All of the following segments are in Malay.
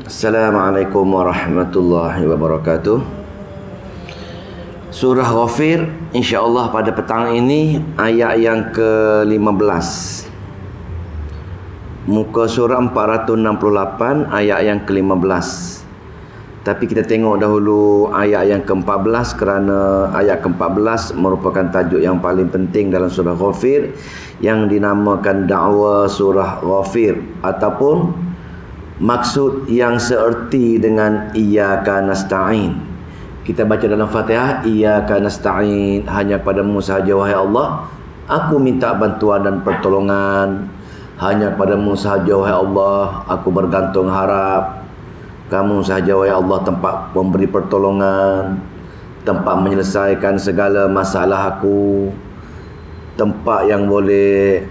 Assalamualaikum warahmatullahi wabarakatuh. Surah Ghafir, insya-Allah pada petang ini ayat yang ke-15. Muka surah 468 ayat yang ke-15. Tapi kita tengok dahulu ayat yang ke-14 kerana ayat ke-14 merupakan tajuk yang paling penting dalam surah Ghafir yang dinamakan dakwa surah Ghafir ataupun maksud yang seerti dengan iyyaka nasta'in. Kita baca dalam Fatihah, iyyaka nasta'in, hanya padamu sahaja wahai Allah aku minta bantuan dan pertolongan. Hanya padamu sahaja wahai Allah aku bergantung harap. Kamu sahaja wahai Allah tempat memberi pertolongan, tempat menyelesaikan segala masalah aku, tempat yang boleh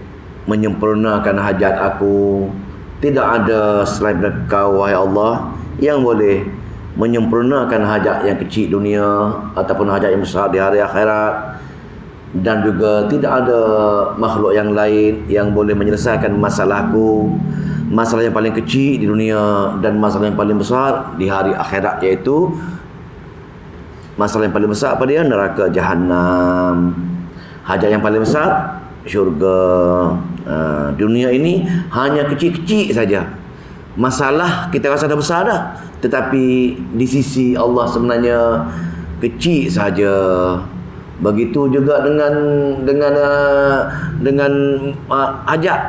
menyempurnakan hajat aku. Tidak ada selain Kau wahai Allah yang boleh menyempurnakan hajat yang kecil dunia ataupun hajat yang besar di hari akhirat. Dan juga tidak ada makhluk yang lain yang boleh menyelesaikan masalahku, masalah yang paling kecil di dunia dan masalah yang paling besar di hari akhirat, iaitu masalah yang paling besar apa dia? Neraka Jahannam. Hajat yang paling besar syurga. Dunia ini hanya kecil-kecil saja. Masalah kita rasa dah besar dah, tetapi di sisi Allah sebenarnya kecil saja. Begitu juga dengan hajat.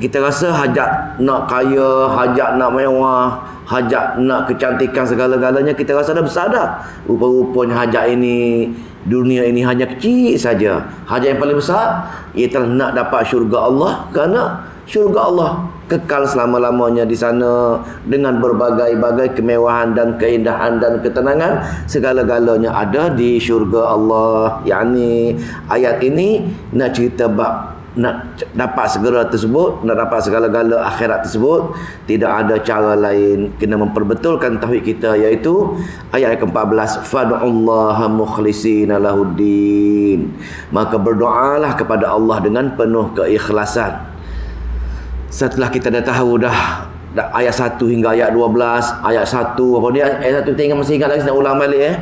Kita rasa hajat nak kaya, hajat nak mewah, hajat nak kecantikan segala-galanya kita rasa dah besar dah. Rupa-rupanya hajat ini, dunia ini hanya kecil saja. Hajat yang paling besar ialah nak dapat syurga Allah, kerana syurga Allah kekal selama-lamanya di sana dengan berbagai-bagai kemewahan dan keindahan dan ketenangan. Segala-galanya ada di syurga Allah. Yani ayat ini nak cerita bab nak dapat segera tersebut, nak dapat segala-gala akhirat tersebut, tidak ada cara lain, kena memperbetulkan tauhid kita, iaitu ayat ke-14, fad'ullaha mukhlishina lahuddin, maka berdoalah kepada Allah dengan penuh keikhlasan. Setelah kita dah tahu dah ayat 1 hingga ayat 12, ayat 1 apa dia, ayat 1 kita ingat, masih ingat lagi, nak ulang balik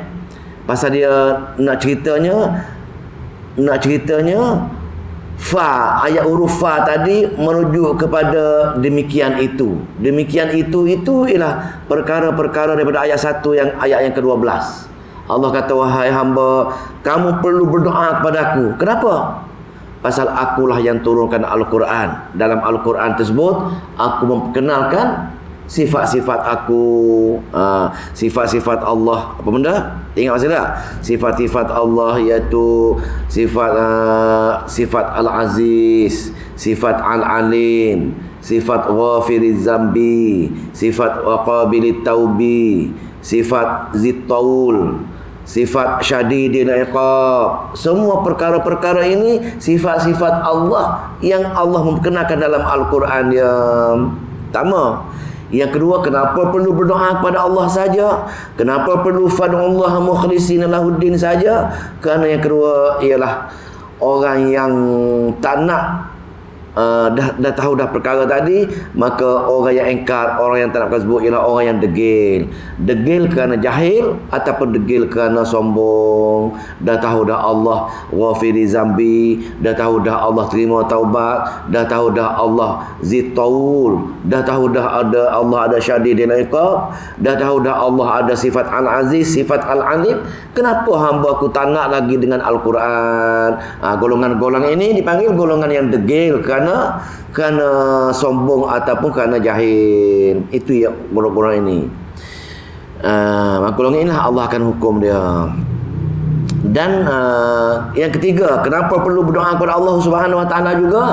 pasal dia nak ceritanya fa, ayat huruf fa tadi merujuk kepada demikian itu. Demikian itu ialah perkara-perkara daripada ayat 1 yang ayat yang ke-12. Allah kata, wahai hamba, kamu perlu berdoa kepadaku. Kenapa? Pasal akulah yang turunkan Al-Quran. Dalam Al-Quran tersebut aku memperkenalkan sifat-sifat aku, sifat-sifat Allah. Apa benda? Ingat masih tak? Sifat-sifat Allah iaitu sifat Al-Aziz, sifat Al-Alim, sifat Ghafiriz Zambi, sifat Waqabilit Taubi, sifat Zittaul, sifat Syadidil Iqab. Semua perkara-perkara ini sifat-sifat Allah yang Allah memperkenalkan dalam Al-Quran dia. Pertama. Yang kedua, kenapa perlu berdoa kepada Allah saja? Kenapa perlu fad'ullaha mukhlishina lahuddin saja? Kerana yang kedua ialah orang yang tak nak dah tahu dah perkara tadi, maka orang yang engkar, orang yang tak nak sebut ialah orang yang degil. Degil kerana jahil ataupun degil kerana sombong. Dah tahu dah Allah Ghafiriz Zambi, dah tahu dah Allah terima taubat, dah tahu dah Allah Zittaul, dah tahu dah ada Allah ada Syadidil Iqab, dah tahu dah Allah ada sifat Al-Aziz, sifat Al-Alim. Kenapa hamba aku tak nak lagi dengan Al-Quran? Golongan-golongan ini dipanggil golongan yang degil kerana sombong ataupun kerana jahil. Itu ya golongan ini. Golongan inilah Allah akan hukum dia. Dan yang ketiga, kenapa perlu berdoa kepada Allah Subhanahu Wa Taala juga?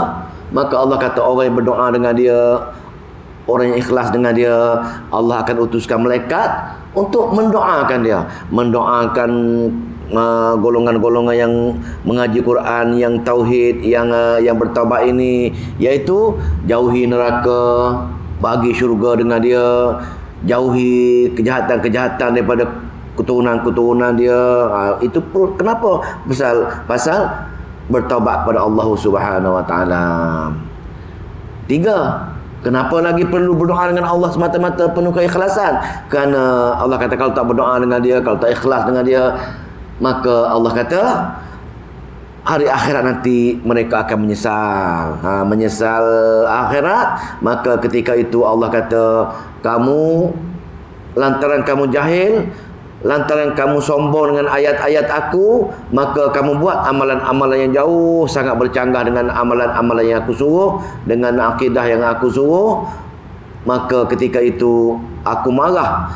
Maka Allah kata orang yang berdoa dengan dia, orang yang ikhlas dengan dia, Allah akan utuskan malaikat untuk mendoakan dia, mendoakan golongan-golongan yang mengaji Quran, yang tauhid, yang bertaubat ini, iaitu jauhi neraka, bagi syurga dengan dia, jauhi kejahatan-kejahatan daripada keturunan-keturunan dia. Itu kenapa? Pasal bertaubat kepada Allah Subhanahu Wa Taala. 3, Kenapa lagi perlu berdoa dengan Allah semata-mata penuh keikhlasan? Kerana Allah kata kalau tak berdoa dengan dia, kalau tak ikhlas dengan dia, maka Allah kata hari akhirat nanti mereka akan menyesal. Menyesal akhirat. Maka ketika itu Allah kata, kamu lantaran kamu jahil, lantaran kamu sombong dengan ayat-ayat aku, maka kamu buat amalan-amalan yang jauh sangat bercanggah dengan amalan-amalan yang aku suruh, dengan akidah yang aku suruh. Maka ketika itu aku marah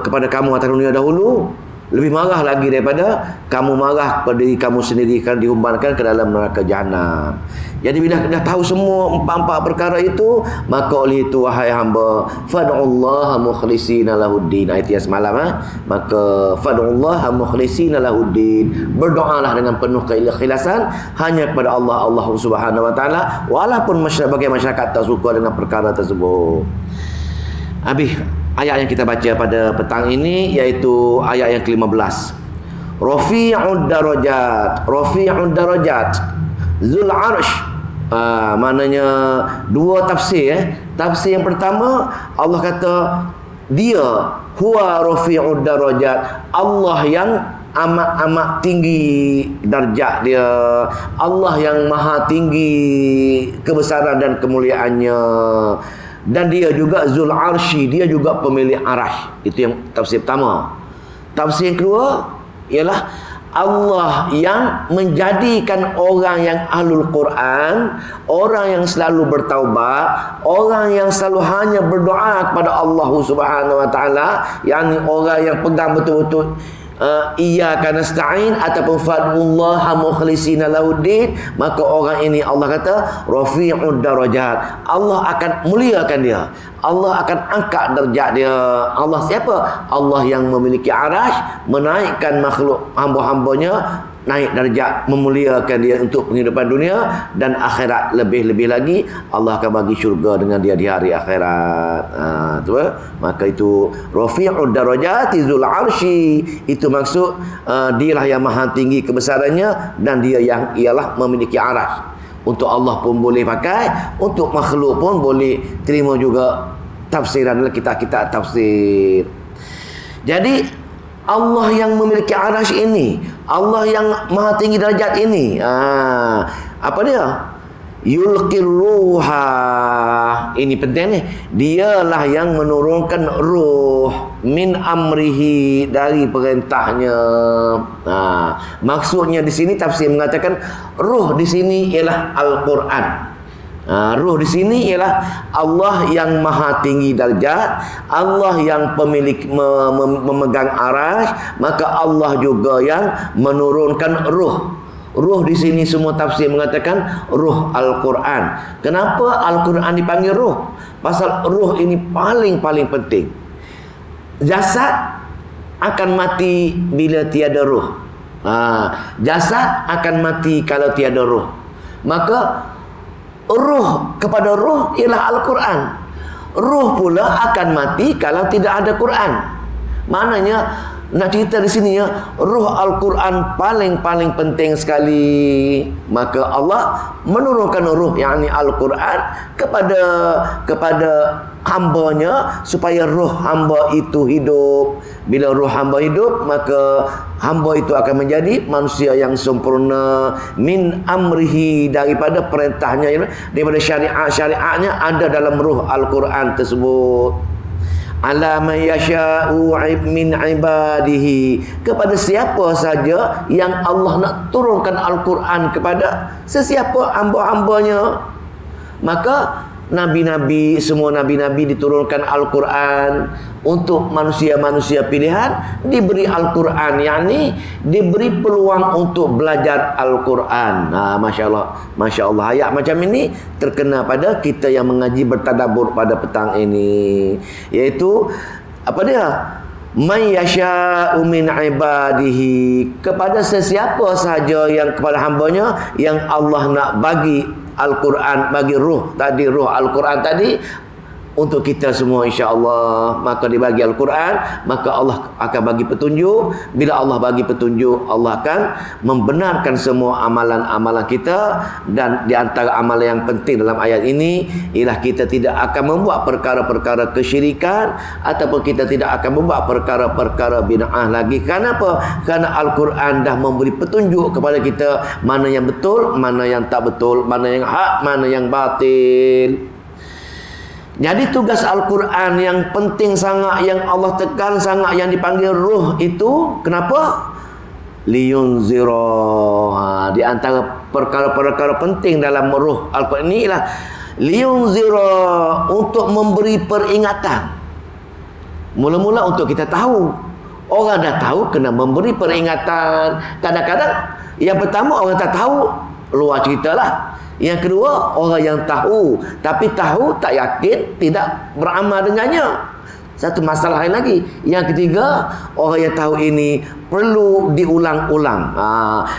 kepada kamu atas dunia dahulu, lebih marah lagi daripada kamu marah kepada diri kamu sendiri kan dihumbankan ke dalam neraka jahanam. Jadi bila dah tahu semua empat-empat perkara itu, maka oleh itu wahai hamba, fad'ullaha mukhlishina lahuddin. Ayat yang semalam maka fad'ullaha mukhlishina lahuddin. Berdoalah dengan penuh keikhlasan hanya kepada Allah Subhanahu wa taala, walaupun masyarakat tak suka dengan perkara tersebut. Habis ayat yang kita baca pada petang ini iaitu ayat yang ke-15. Rafi'ud darajat. Rafi'ud darajat. Zul arsh. Maknanya dua tafsir. Tafsir yang pertama, Allah kata dia huwa rafi'ud darajat. Allah yang amat-amat tinggi darjat dia. Allah yang maha tinggi kebesaran dan kemuliaannya. Dan dia juga Zul Arsy, dia juga pemilik arasy. Itu yang tafsir pertama. Tafsir yang kedua ialah Allah yang menjadikan orang yang ahlul Quran, orang yang selalu bertaubat, orang yang selalu hanya berdoa kepada Allah Subhanahu wa taala, yakni orang yang pegang betul-betul iyyaka nasta'in ataupun fad'ullaha mukhlishina lahuddin, maka orang ini Allah kata rafi'ud darajat. Allah akan muliakan dia. Allah akan angkat darjat dia. Allah siapa? Allah yang memiliki arasy, menaikkan makhluk hamba-hambanya naik darjat, memuliakan dia untuk penghidupan dunia dan akhirat. Lebih-lebih lagi Allah akan bagi syurga dengan dia di hari akhirat. Maka itu rafi'ud darajati zul arsy, itu maksud dialah yang maha tinggi kebesarannya dan dia yang ialah memiliki arasy. Untuk Allah pun boleh pakai, untuk makhluk pun boleh terima juga tafsiran dalam kitab-kitab tafsir. Jadi Allah yang memiliki arasy ini, Allah yang maha tinggi darjat ini, apa dia? Yulqir ruha. Ini penting ni. Dialah yang menurunkan ruh min amrihi, dari perintahnya. Maksudnya di sini tafsir mengatakan ruh di sini ialah Al-Quran. Ruh di sini ialah Allah yang maha tinggi darjat, Allah yang pemilik memegang arasy, maka Allah juga yang menurunkan ruh. Ruh di sini semua tafsir mengatakan ruh Al-Quran. Kenapa Al-Quran dipanggil ruh? Pasal ruh ini paling penting. Jasad akan mati bila tiada ruh. Jasad akan mati kalau tiada ruh. Maka ruh kepada ruh ialah Al-Quran. Ruh pula akan mati kalau tidak ada Quran. Maknanya nak cerita di sini ya, ruh Al-Quran paling penting sekali. Maka Allah menurunkan ruh, yakni Al-Quran kepada hambanya supaya ruh hamba itu hidup. Bila ruh hamba hidup, maka hamba itu akan menjadi manusia yang sempurna min amrihi, daripada perintahnya, daripada syariatnya ada dalam ruh Al-Quran tersebut. Ala man yasha'u min ibadihi, kepada siapa saja yang Allah nak turunkan Al-Quran kepada, sesiapa hamba-hambanya. Maka nabi-nabi, semua nabi-nabi diturunkan Al-Quran. Untuk manusia-manusia pilihan diberi Al-Quran, yakni diberi peluang untuk belajar Al-Quran. Masya Allah ayat macam ini terkena pada kita yang mengaji bertadabbur pada petang ini, iaitu apa dia? May yasha'u min ibadihi, kepada sesiapa sahaja yang kepada hambanya yang Allah nak bagi Al-Quran, bagi ruh tadi, ruh Al-Quran tadi, untuk kita semua insya-Allah. Maka dibagi Al-Quran, maka Allah akan bagi petunjuk. Bila Allah bagi petunjuk, Allah akan membenarkan semua amalan-amalan kita. Dan di antara amalan yang penting dalam ayat ini ialah kita tidak akan membuat perkara-perkara kesyirikan ataupun kita tidak akan membuat perkara-perkara bid'ah lagi. Kenapa? Kerana Al-Quran dah memberi petunjuk kepada kita mana yang betul, mana yang tak betul, mana yang hak, mana yang batil. Jadi tugas Al-Quran yang penting sangat, yang Allah tekan sangat, yang dipanggil ruh itu, kenapa? Liyunzira. Di antara perkara-perkara penting dalam ruh Al-Quran ini ialah liyunzira, untuk memberi peringatan. Mula-mula untuk kita tahu. Orang dah tahu, kena memberi peringatan. Kadang-kadang yang pertama orang tak tahu, luar cerita lah. Yang kedua, orang yang tahu, tapi tahu tak yakin, tidak beramal dengannya. Satu masalah lain lagi. Yang ketiga, orang yang tahu ini perlu diulang-ulang.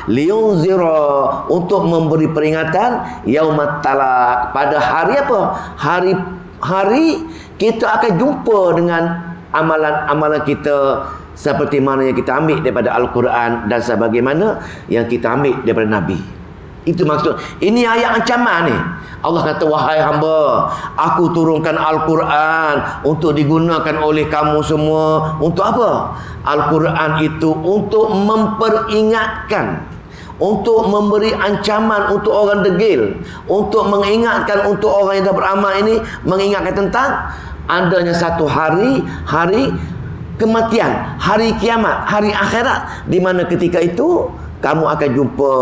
Liyunzira, untuk memberi peringatan yaumat talaq, pada hari apa? Hari kita akan jumpa dengan amalan-amalan kita seperti mana yang kita ambil daripada Al-Quran dan sebagaimana yang kita ambil daripada Nabi. Itu maksud. Ini ayat ancaman ni. Allah kata, wahai hamba, aku turunkan Al-Quran untuk digunakan oleh kamu semua. Untuk apa? Al-Quran itu untuk memperingatkan, untuk memberi ancaman untuk orang degil, untuk mengingatkan untuk orang yang dah beramal ini, mengingatkan tentang adanya satu hari kematian, hari kiamat, hari akhirat, di mana ketika itu kamu akan jumpa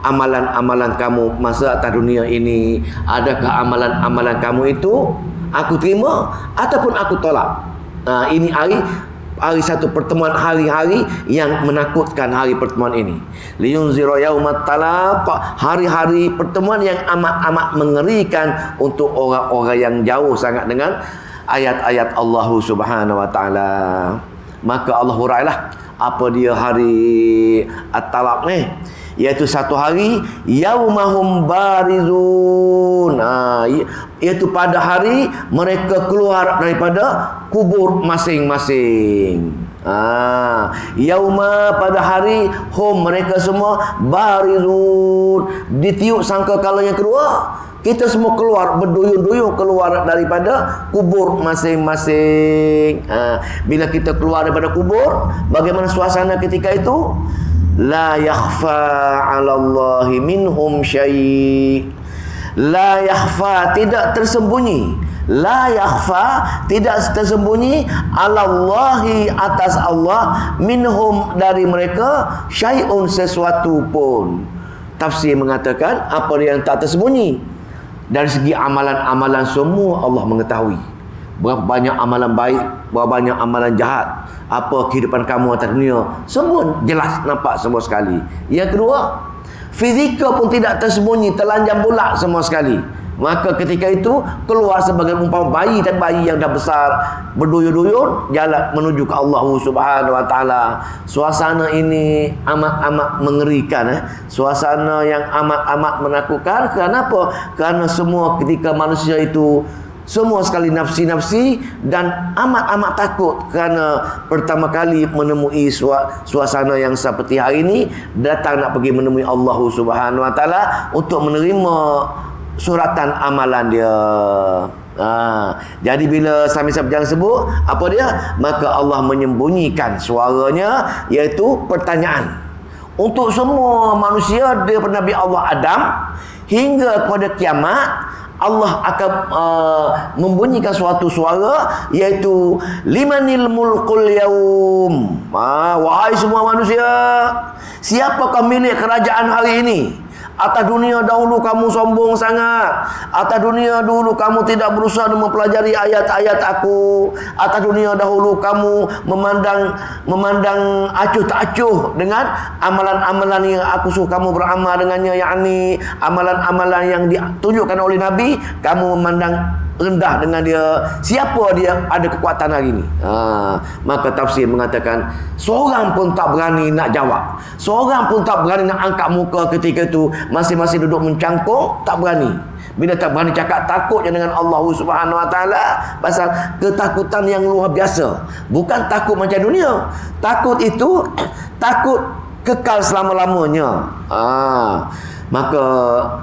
amalan-amalan kamu masa atas dunia ini. Adakah amalan-amalan kamu itu aku terima ataupun aku tolak? Ini hari satu pertemuan, hari-hari yang menakutkan, hari pertemuan ini. Liyunzira yaumat talaq, hari-hari pertemuan yang amat-amat mengerikan untuk orang-orang yang jauh sangat dengan ayat-ayat Allah Subhanahu wa taala. Maka Allah hurailah apa dia hari At-Talaq ni, iaitu satu hari yaumahum barizun, iaitu pada hari mereka keluar daripada kubur masing-masing. Yauma, pada hari hum, mereka semua barizun, ditiup sangkakala yang kedua, kita semua keluar, berduyun-duyun keluar daripada kubur masing-masing. Bila kita keluar daripada kubur, bagaimana suasana ketika itu? La yakhfa 'ala Allahi minhum syai'. La yakhfa, tidak tersembunyi. La yakhfa, tidak tersembunyi, 'ala Allahi, atas Allah, minhum, dari mereka, syai'un, sesuatu pun. Tafsir mengatakan apa yang tak tersembunyi. Dari segi amalan-amalan semua Allah mengetahui. Berapa banyak amalan baik, berapa banyak amalan jahat, apa kehidupan kamu atas dunia, semua jelas nampak semua sekali. Yang kedua, fizikal pun tidak tersembunyi, telanjang bulat semua sekali. Maka ketika itu keluar sebagai umpama bayi, dan bayi yang dah besar berduyun-duyun jalan menuju ke Allah Subhanahu wa taala. Suasana ini amat-amat mengerikan, suasana yang amat-amat menakutkan. Kenapa? Kerana semua ketika manusia itu semua sekali nafsi-nafsi dan amat-amat takut, kerana pertama kali menemui suasana yang seperti hari ini, datang nak pergi menemui Allah Subhanahu wa taala untuk menerima suratan amalan dia. Jadi bila Sami Sabjang sebut apa dia, maka Allah menyembunyikan suaranya, iaitu pertanyaan untuk semua manusia daripada Nabi Allah Adam hingga kepada kiamat. Allah akan membunyikan suatu suara, iaitu limanil mulkul yaum. Wahai semua manusia, siapakah milik kerajaan hari ini? Atas dunia dahulu kamu sombong sangat. Atas dunia dulu kamu tidak berusaha mempelajari ayat-ayat aku. Atas dunia dahulu kamu memandang acuh tak acuh dengan amalan-amalan yang aku suruh kamu beramal dengannya, yakni amalan-amalan yang ditunjukkan oleh Nabi, kamu memandang rendah dengan dia. Siapa dia ada kekuatan hari ini? Maka tafsir mengatakan seorang pun tak berani nak jawab, seorang pun tak berani nak angkat muka ketika itu, masing-masing duduk mencangkung, tak berani. Bila tak berani cakap takutnya dengan Allah Subhanahu Wa Taala, pasal ketakutan yang luar biasa. Bukan takut macam dunia. Takut itu takut kekal selama-lamanya. Maka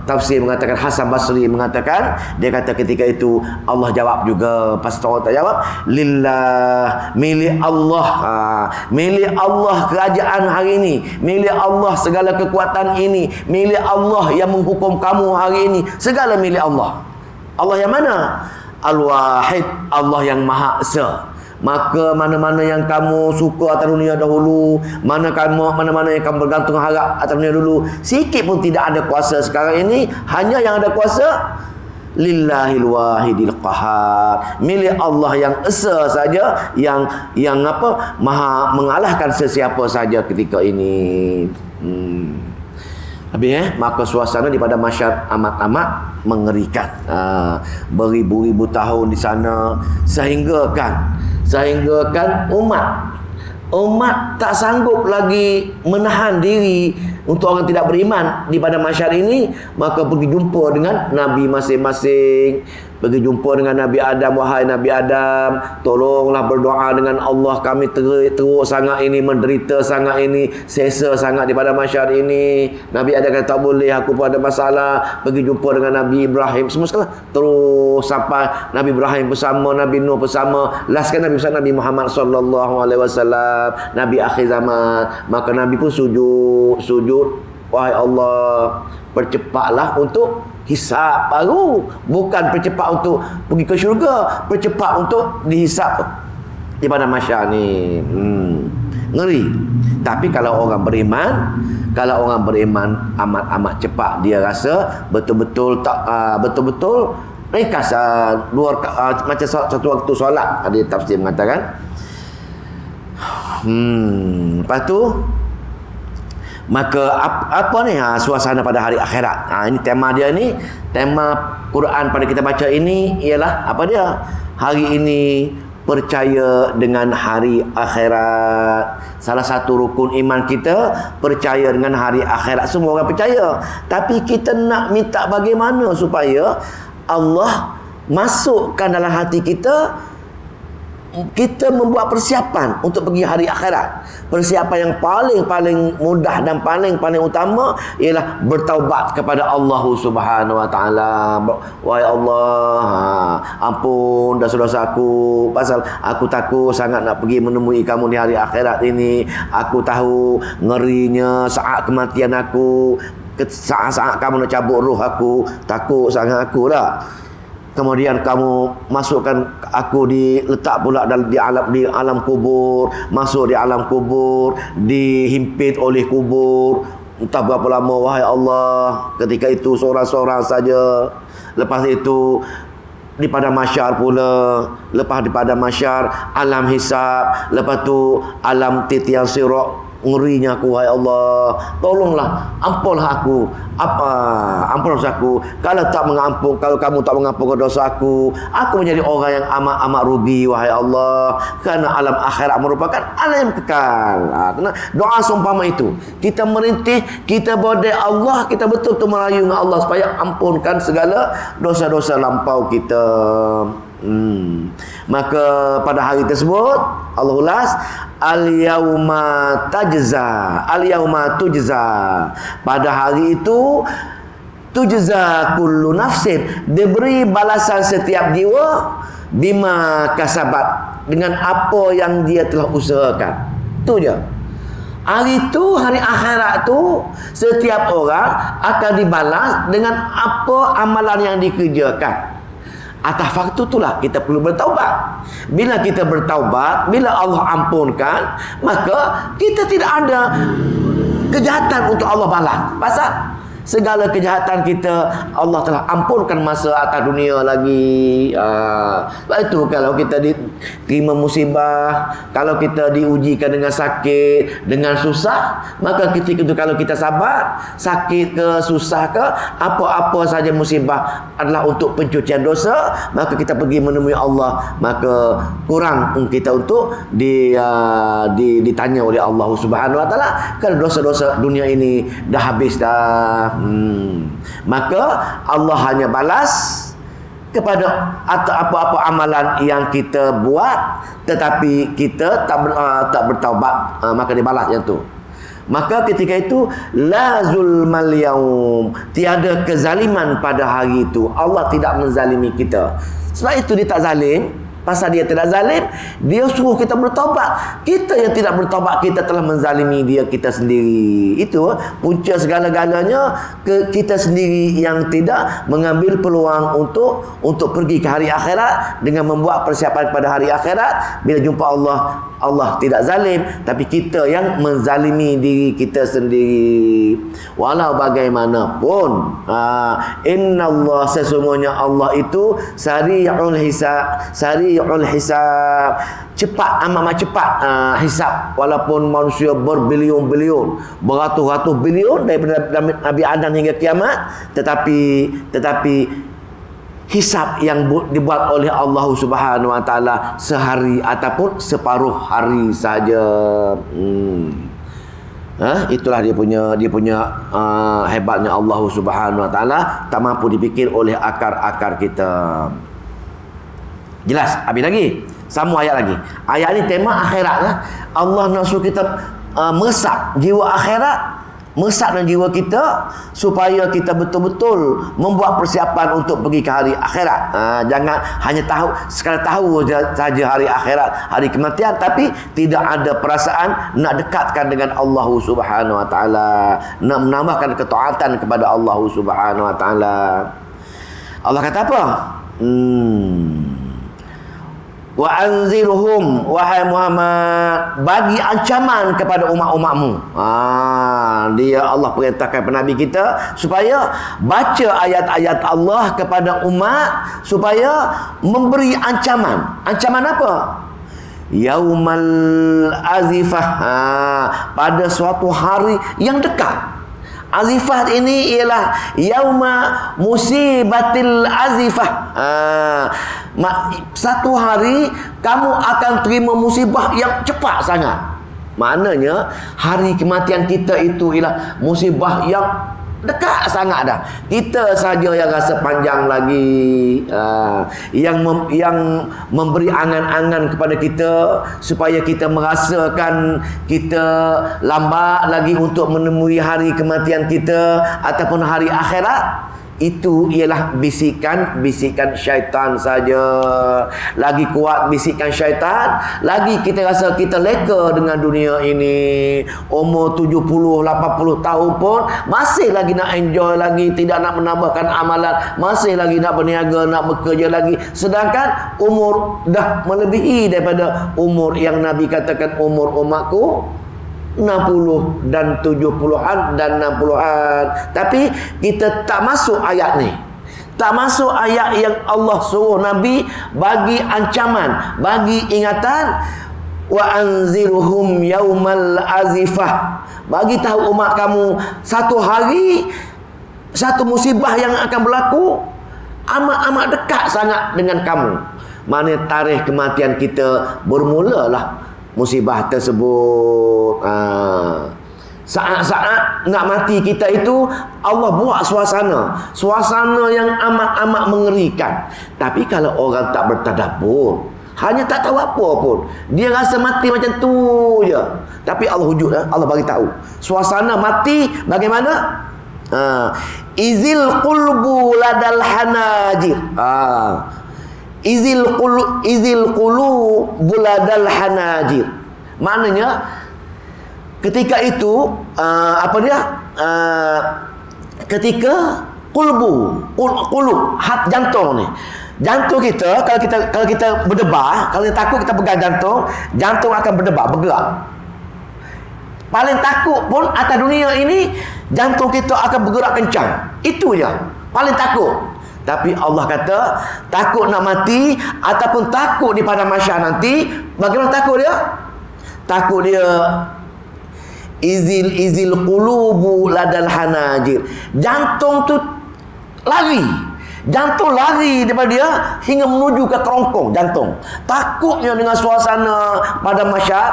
tafsir mengatakan, Hasan Basri mengatakan, dia kata ketika itu Allah jawab juga, pasal orang tak jawab, lillah, milik Allah. Milik Allah kerajaan hari ini, milik Allah segala kekuatan ini, milik Allah yang menghukum kamu hari ini, segala milik Allah. Allah yang mana? Al-Wahid, Allah yang Maha Esa. Maka mana-mana yang kamu suka atas dunia dahulu, mana-mana yang kamu bergantung harap atas dunia dulu, sikit pun tidak ada kuasa sekarang ini. Hanya yang ada kuasa lillahil wahidil qahar, milik Allah yang esa saja, yang maha mengalahkan sesiapa saja ketika ini. Habis maka suasana daripada masyarakat amat-amat mengerikan. Beribu-ribu tahun di sana, sehingga kan umat tak sanggup lagi menahan diri untuk orang tidak beriman di pada masyarakat ini, maka pergi jumpa dengan nabi masing-masing. Pergi jumpa dengan Nabi Adam, wahai Nabi Adam, tolonglah berdoa dengan Allah, kami teruk sangat ini, menderita sangat ini, sesa sangat di pada masyarakat ini. Nabi Adam kata tak boleh, aku pun ada masalah. Pergi jumpa dengan Nabi Ibrahim, semua sekali terus sampai Nabi Ibrahim bersama Nabi Nuh bersama, last kan Nabi besar Nabi Muhammad sallallahu alaihi wasallam, Nabi akhir zaman. Maka Nabi pun sujud, wahai Allah, percepatlah untuk hisap baru, bukan percepat untuk pergi ke syurga, percepat untuk dihisap di pada masyarakat ni. Ngeri. Tapi kalau orang beriman amat-amat cepat dia rasa betul-betul ringkas macam satu waktu solat. Ada tafsir mengatakan lepas tu maka apa ni suasana pada hari akhirat. Ini tema dia ni, tema Quran pada kita baca ini ialah apa dia? Hari ini percaya dengan hari akhirat. Salah satu rukun iman kita percaya dengan hari akhirat. Semua orang percaya. Tapi kita nak minta bagaimana supaya Allah masukkan dalam hati kita membuat persiapan untuk pergi hari akhirat. Persiapan yang paling mudah dan paling utama ialah bertaubat kepada Allah Subhanahu Wa Taala. Wahai Allah, ampun dosa-dosa aku, pasal aku takut sangat nak pergi menemui kamu di hari akhirat ini. Aku tahu ngerinya saat kematian aku, saat kamu nak cabut roh aku, takut sangat aku lah. Kemudian kamu masukkan aku diletak pula di alam kubur, masuk di alam kubur, dihimpit oleh kubur. Entah berapa lama, wahai Allah. Ketika itu seorang-seorang saja. Lepas itu di pada masyar pula. Lepas di pada masyar alam hisab. Lepas tu alam titian sirat. Ngerinya aku, wahai Allah, tolonglah, ampunlah aku. Ampun dosa aku. Kalau kamu tak mengampunkan dosa aku menjadi orang yang amat rugi, wahai Allah. Kerana alam akhirat merupakan alam yang kekal. Kena doa seumpama itu. Kita merintih, kita bodai Allah, kita betul-betul merayu dengan Allah supaya ampunkan segala dosa-dosa lampau kita. Maka pada hari tersebut Allah ulas, al-yauma tujza. Pada hari itu tujza kullu nafsin, diberi balasan setiap jiwa bima kasabat, dengan apa yang dia telah usahakan. Itu je. Hari itu, hari akhirat tu, setiap orang akan dibalas dengan apa amalan yang dikerjakan. Atas faktor itulah kita perlu bertaubat. Bila kita bertaubat, bila Allah ampunkan, maka kita tidak ada kejahatan untuk Allah balas. Pasal segala kejahatan kita Allah telah ampunkan masa atas dunia lagi. Sebab itu kalau kita diterima musibah, kalau kita diujikan dengan sakit, dengan susah, maka ketika itu kalau kita sabar, sakit ke susah ke, apa-apa saja musibah adalah untuk pencucian dosa, maka kita pergi menemui Allah, maka kurang kita untuk ditanya oleh Allah Subhanahu Wa Taala, kerana dosa-dosa dunia ini dah habis dah. Maka Allah hanya balas kepada atau apa-apa amalan yang kita buat, tetapi kita tak bertaubat, maka dibalas yang tu. Maka ketika itu la zulmal yaum, tiada kezaliman pada hari itu. Allah tidak menzalimi kita. Sebab itu dia tak zalim. Pasal dia tidak zalim, dia suruh kita bertaubat. Kita yang tidak bertaubat, kita telah menzalimi dia kita sendiri. Itu punca segala-galanya, kita sendiri yang tidak mengambil peluang untuk pergi ke hari akhirat dengan membuat persiapan pada hari akhirat. Bila jumpa Allah, Allah tidak zalim, tapi kita yang menzalimi diri kita sendiri. Walau bagaimanapun, innallah, sesungguhnya Allah itu sari'ul hisab, cepat, amat cepat hisab. Walaupun manusia berbilion-bilion, beratus-ratus bilion daripada Nabi Adam hingga kiamat, tetapi hisab yang dibuat oleh Allah Subhanahu wa taala sehari ataupun separuh hari saja. Itulah dia punya hebatnya Allah Subhanahu wa taala, tak mampu dipikir oleh akar-akar kita. Jelas? Habis lagi. Sambung ayat lagi. Ayat ni tema akhirat lah. Allah nak suruh kita meresap jiwa akhirat, meresapkan jiwa kita supaya kita betul-betul membuat persiapan untuk pergi ke hari akhirat. Jangan hanya sekadar tahu saja hari akhirat, hari kematian, tapi tidak ada perasaan nak dekatkan dengan Allah Subhanahu wa taala, nak menambahkan ketaatan kepada Allah Subhanahu wa taala. Allah kata apa? Wa anzirhum, wahai Muhammad, bagi ancaman kepada umat-umatmu. Dia Allah perintahkan kepada Nabi kita supaya baca ayat-ayat Allah kepada umat, supaya memberi ancaman. Ancaman apa? Yaumal azifah, pada suatu hari yang dekat. Azifah ini ialah yauma musibatil azifah. Satu hari kamu akan terima musibah yang cepat sangat. Maknanya hari kematian kita itu ialah musibah yang dekat sangat dah. Kita saja yang rasa panjang lagi, yang memberi angan-angan kepada kita supaya kita merasakan kita lambat lagi untuk menemui hari kematian kita ataupun hari akhirat. Itu ialah bisikan syaitan saja. Lagi kuat bisikan syaitan, lagi kita rasa kita leka dengan dunia ini. Umur 70, 80 tahun pun masih lagi nak enjoy lagi, tidak nak menambahkan amalan, masih lagi nak berniaga, nak bekerja lagi. Sedangkan umur dah melebihi daripada umur yang Nabi katakan umur umatku 60 dan 70-an dan 60-an. Tapi kita tak masuk ayat ni. Tak masuk ayat yang Allah suruh Nabi bagi ancaman, bagi ingatan. Wa anzirhum yaumal azifah, bagi tahu umat kamu satu hari, satu musibah yang akan berlaku amat-amat dekat sangat dengan kamu. Mana tarikh kematian kita bermulalah musibah tersebut. Saat-saat nak mati kita itu Allah buat suasana yang amat-amat mengerikan. Tapi kalau orang tak bertadabbur, hanya tak tahu apa pun, dia rasa mati macam tu je. Tapi Allah wujud, Allah bagi tahu suasana mati bagaimana. Izil qulbu ladal hanajir. Izil qulu buladal hanajir. Maknanya ketika itu ketika qulub hat jantung ni. Jantung kita kalau kita berdebar, kalau kita takut kita pegang jantung akan berdebar, bergerak. Paling takut pun atas dunia ini, jantung kita akan bergerak kencang. Itu je. Paling takut. Tapi Allah kata, takut nak mati ataupun takut di padang mahsyar nanti, bagaimana takut dia? Takut dia izil qulubu ladal hanajir. Jantung tu lari. Jantung lari daripada dia hingga menuju ke kerongkong jantung. Takutnya dengan suasana pada masyarakat,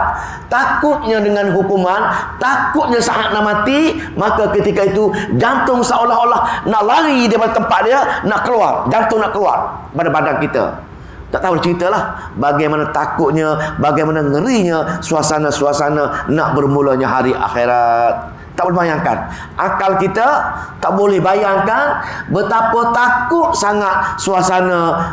takutnya dengan hukuman, takutnya saat nak mati. Maka ketika itu jantung seolah-olah nak lari daripada tempat dia, nak keluar. Jantung nak keluar pada badan kita. Tak tahu ceritalah bagaimana takutnya, bagaimana ngerinya suasana-suasana nak bermulanya hari akhirat. Tak boleh bayangkan. Akal kita tak boleh bayangkan betapa takut sangat suasana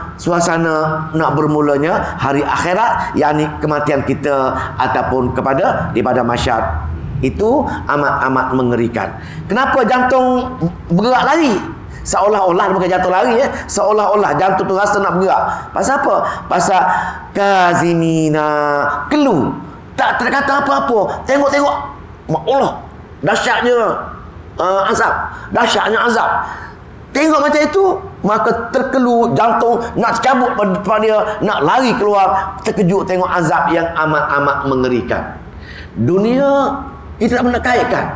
nak bermulanya hari akhirat, yakni kematian kita ataupun daripada masyarakat. Itu amat-amat mengerikan. Kenapa jantung bergerak lari? Seolah-olah bukan jantung lari, seolah-olah jantung tu rasa nak bergerak. Pasal apa? Pasal kazimina, kelu. Tak terkata apa-apa. Tengok-tengok. Allah, dahsyatnya azab. Dahsyatnya azab. Tengok macam itu, maka terkelu jantung nak cabut pada dia, nak lari keluar. Terkejut tengok azab yang amat-amat mengerikan. Dunia kita tak pernah kaitkan.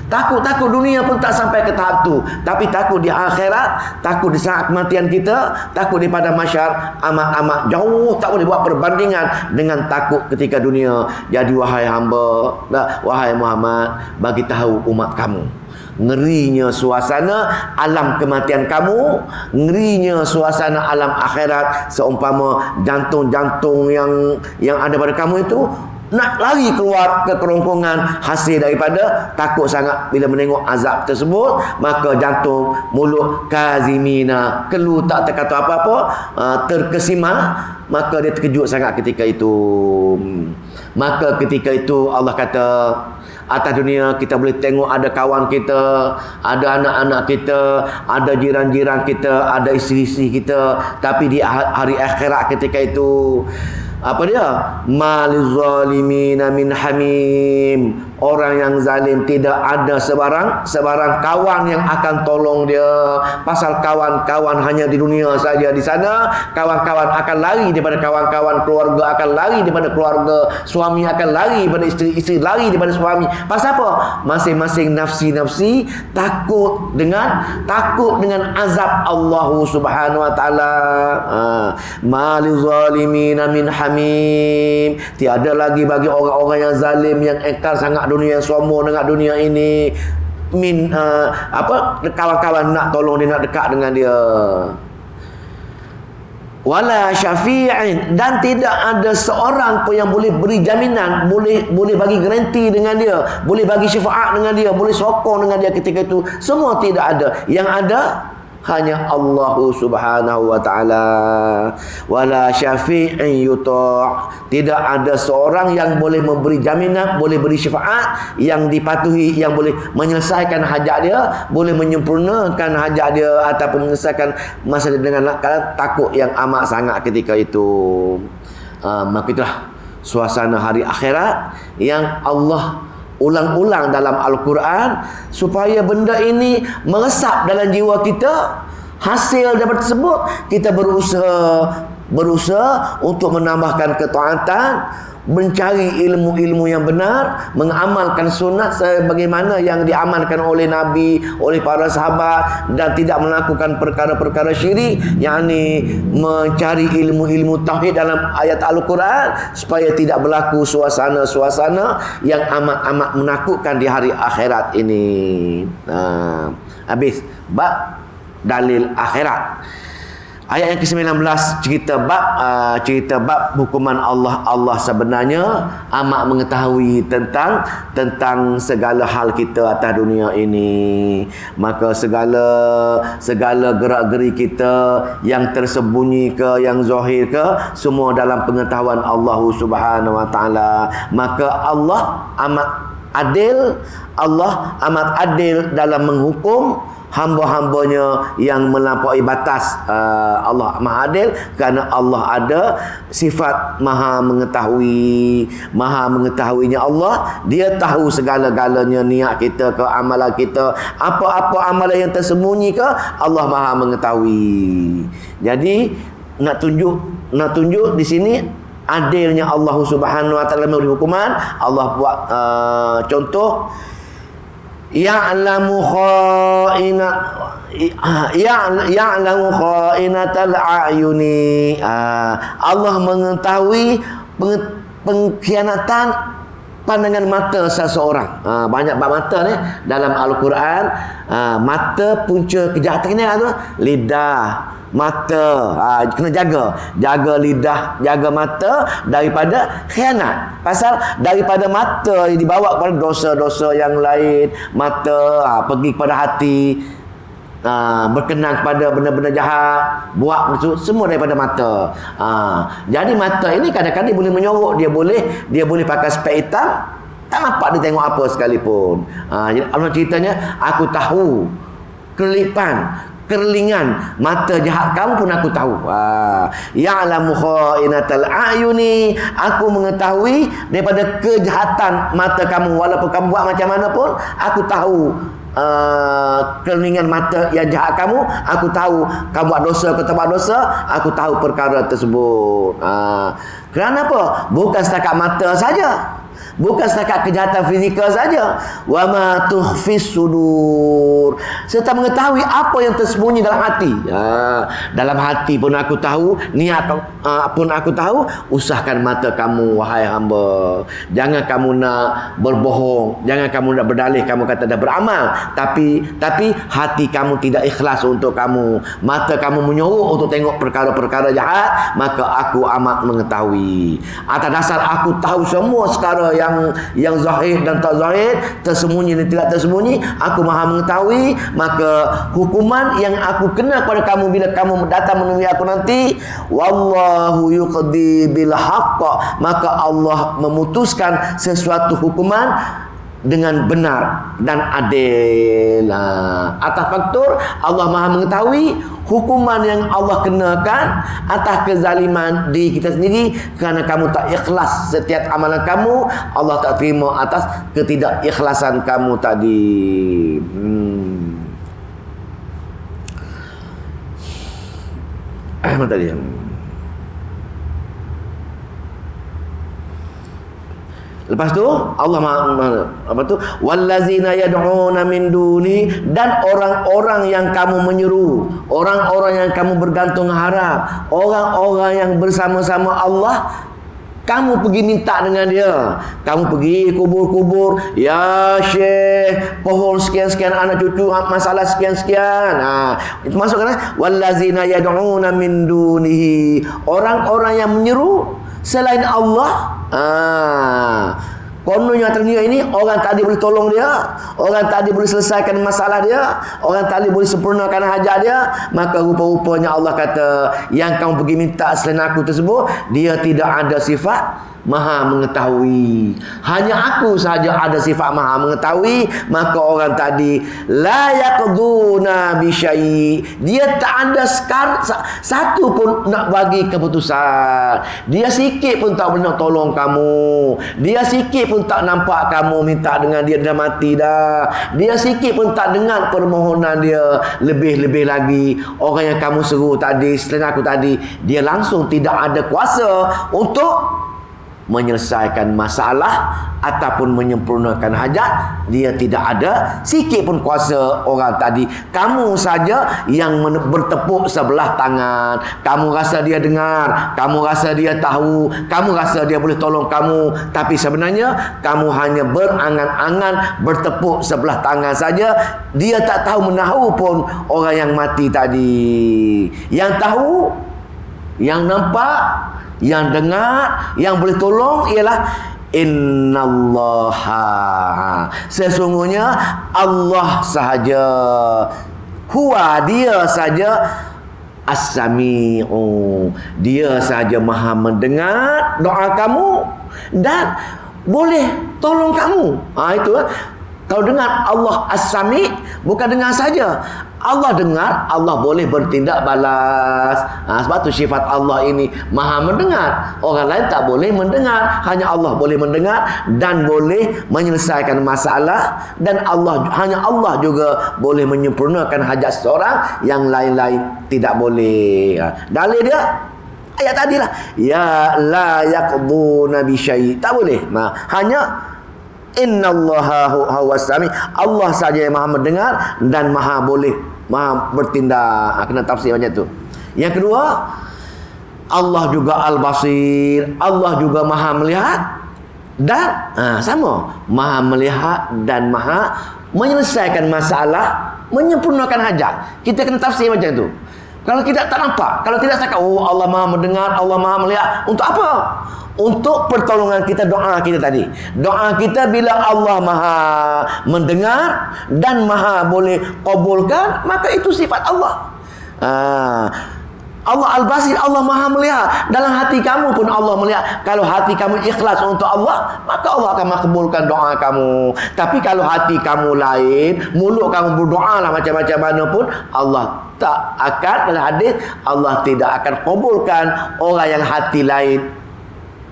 Takut dunia pun tak sampai ke tahap tu. Tapi takut di akhirat, takut di saat kematian kita, takut daripada masyarakat amat-amat jauh. Tak boleh buat perbandingan dengan takut ketika dunia. Jadi wahai hamba, wahai Muhammad, bagi tahu umat kamu, ngerinya suasana alam kematian kamu, ngerinya suasana alam akhirat. Seumpama jantung-jantung yang ada pada kamu itu nak lari keluar ke kerongkongan hasil daripada takut sangat bila menengok azab tersebut. Maka jantung, mulut kazimina, kelu tak terkata apa-apa, terkesima. Maka dia terkejut sangat ketika itu. Maka ketika itu Allah kata, atas dunia kita boleh tengok ada kawan kita, ada anak-anak kita, ada jiran-jiran kita, ada isteri-isteri kita. Tapi di hari akhirat ketika itu, apa dia? Malizalimina min hamim. Orang yang zalim tidak ada sebarang kawan yang akan tolong dia. Pasal kawan-kawan hanya di dunia saja. Di sana kawan-kawan akan lari daripada kawan-kawan, keluarga akan lari daripada keluarga, suami akan lari daripada isteri lari daripada suami. Pasal apa? Masing-masing nafsi-nafsi takut dengan azab Allah Subhanahu wa taala. Malizalimina min hamim. Tiada lagi bagi orang-orang yang zalim, yang engkar sangat dunia, yang sombong dengan dunia ini, kawan-kawan nak tolong dia, nak dekat dengan dia. Wala syafi'in, dan tidak ada seorang pun yang boleh beri jaminan, boleh bagi garanti dengan dia, boleh bagi syafaat dengan dia, boleh sokong dengan dia ketika itu. Semua tidak ada. Yang ada hanya Allah Subhanahu wa taala. Wala syafi'in yuta', tidak ada seorang yang boleh memberi jaminan, boleh beri syafaat yang dipatuhi, yang boleh menyelesaikan hajat dia, boleh menyempurnakan hajat dia ataupun menyelesaikan masa dia dengan takut yang amat sangat ketika itu. Maka itulah suasana hari akhirat yang Allah ulang-ulang dalam Al-Quran supaya benda ini meresap dalam jiwa kita. Hasil daripada tersebut kita berusaha untuk menambahkan ketaatan, mencari ilmu-ilmu yang benar, mengamalkan sunnah sebagaimana yang diamalkan oleh Nabi, oleh para sahabat, dan tidak melakukan perkara-perkara syirik, yakni mencari ilmu-ilmu tauhid dalam ayat Al-Quran supaya tidak berlaku suasana-suasana yang amat-amat menakutkan di hari akhirat ini. Habis bab dalil akhirat. Ayat yang ke-19 cerita bab hukuman Allah sebenarnya amat mengetahui tentang segala hal kita atas dunia ini. Maka segala gerak-geri kita yang tersembunyi ke, yang zahir ke, semua dalam pengetahuan Allah Subhanahu wa taala. Maka Allah amat adil dalam menghukum hamba-hambanya yang melampaui batas. Allah Maha Adil kerana Allah ada sifat Maha mengetahui. Maha mengetahuinya Allah, Dia tahu segala-galanya, niat kita ke, amalan kita, apa-apa amalan yang tersembunyi ke, Allah Maha mengetahui. Jadi nak tunjuk di sini adilnya Allah Subhanahu wa taala memberi hukuman. Allah buat contoh, ya'lamu kha'inatal a'yuni. Allah mengetahui pengkhianatan pandangan mata seseorang. Banyak bab mata ni dalam Al-Quran. Mata punca kejahatan ni tu lidah, mata. Kena jaga lidah, jaga mata daripada khianat. Pasal daripada mata dibawa kepada dosa-dosa yang lain. Mata pergi kepada hati, berkenan kepada benda-benda jahat, buat itu semua daripada mata. Jadi mata ini kadang-kadang dia boleh menyorok, dia boleh pakai spek hitam, tak nampak dia tengok apa sekalipun. Jadi Allah ceritanya, aku tahu kerlingan mata jahat kamu pun aku tahu. Ya'lamu kha'inatal a'yuni, aku mengetahui daripada kejahatan mata kamu, walaupun kamu buat macam mana pun aku tahu. Kerlingan mata yang jahat kamu, aku tahu. Kamu buat dosa, kau tak buat dosa, aku tahu perkara tersebut. Kerana apa? Bukan setakat mata saja, bukan setakat kejahatan fizikal saja. Wa ma tukhfis sudur, serta mengetahui apa yang tersembunyi dalam hati. Dalam hati pun aku tahu, niat pun aku tahu. Usahkan mata kamu, wahai hamba. Jangan kamu nak berbohong, jangan kamu nak berdalih kamu kata dah beramal, tapi hati kamu tidak ikhlas untuk kamu. Mata kamu menyorok untuk tengok perkara-perkara jahat, maka aku amat mengetahui. Atas dasar aku tahu semua sekarang yang zahir dan tak zahir, tersembunyi dan tidak tersembunyi, aku maha mengetahui. Maka hukuman yang aku kena kepada kamu bila kamu datang menemui aku nanti, wallahu yuqdi bil haqq, maka Allah memutuskan sesuatu hukuman dengan benar dan adil. Atas faktor Allah maha mengetahui hukuman yang Allah kenakan atas kezaliman diri kita sendiri, kerana kamu tak ikhlas setiap amalan kamu, Allah tak terima atas ketidakikhlasan kamu tadi. Mana tadi? Lepas tu Allah apa tu? Wallazina yad'una min duni, dan orang-orang yang kamu menyeru, orang-orang yang kamu bergantung harap, orang-orang yang bersama-sama Allah, kamu pergi minta dengan dia. Kamu pergi kubur-kubur, ya Syekh, pohon sekian-sekian, anak cucu masalah sekian-sekian. Itu masuk kan? Wallazina yad'una min dunihi, orang-orang yang menyeru selain Allah. Kononnya ternyata ini orang tadi boleh tolong dia, orang tadi boleh selesaikan masalah dia, orang tadi boleh sempurnakan hajat dia, maka rupa-rupanya Allah kata yang kamu pergi minta selain aku tersebut, dia tidak ada sifat maha mengetahui. Hanya aku sahaja ada sifat maha mengetahui. Maka orang tadi la yaqduna bi syai', dia tak ada satu pun nak bagi keputusan. Dia sikit pun tak pernah tolong kamu, dia sikit pun tak nampak kamu minta dengan dia dah mati dah, dia sikit pun tak dengar permohonan dia. Lebih-lebih lagi orang yang kamu seru tadi selain aku tadi, dia langsung tidak ada kuasa untuk menyelesaikan masalah ataupun menyempurnakan hajat. Dia tidak ada sikit pun kuasa orang tadi. Kamu saja yang bertepuk sebelah tangan. Kamu rasa dia dengar, kamu rasa dia tahu, kamu rasa dia boleh tolong kamu, tapi sebenarnya kamu hanya berangan-angan bertepuk sebelah tangan saja. Dia tak tahu menahu pun orang yang mati tadi. Yang tahu, yang nampak, yang dengar, yang boleh tolong ialah innallaha, sesungguhnya Allah sahaja, huwa, dia saja, as-sami'u, dia saja maha mendengar doa kamu dan boleh tolong kamu. Itu kalau dengar Allah as-sami', bukan dengar saja, Allah dengar, Allah boleh bertindak balas. Sebab tu sifat Allah ini maha mendengar. Orang lain tak boleh mendengar, hanya Allah boleh mendengar dan boleh menyelesaikan masalah. Dan hanya Allah juga boleh menyempurnakan hajat seseorang, yang lain-lain tidak boleh. Dalil dia ayat tadilah, ya la yaqduna bi syai', tak boleh. Hanya innallaha huwas sami', Allah saja yang maha mendengar dan maha boleh Maha bertindak. Kena tafsir macam tu. Yang kedua, Allah juga Al-Basir. Allah juga Maha melihat. Dan sama, Maha melihat dan Maha menyelesaikan masalah, menyempurnakan hajat. Kita kena tafsir macam tu. Kalau kita tak nampak, kalau tidak cakap, oh Allah Maha mendengar, Allah Maha melihat, untuk apa? Untuk pertolongan kita, doa kita tadi. Doa kita bila Allah Maha mendengar dan Maha boleh kabulkan, maka itu sifat Allah. Allah Al-Basir, Allah Maha melihat. Dalam hati kamu pun Allah melihat. Kalau hati kamu ikhlas untuk Allah, maka Allah akan makbulkan doa kamu. Tapi kalau hati kamu lain, mulut kamu berdoa lah macam-macam mana pun, Allah tak akan, dalam hadis, Allah tidak akan kabulkan orang yang hati lain.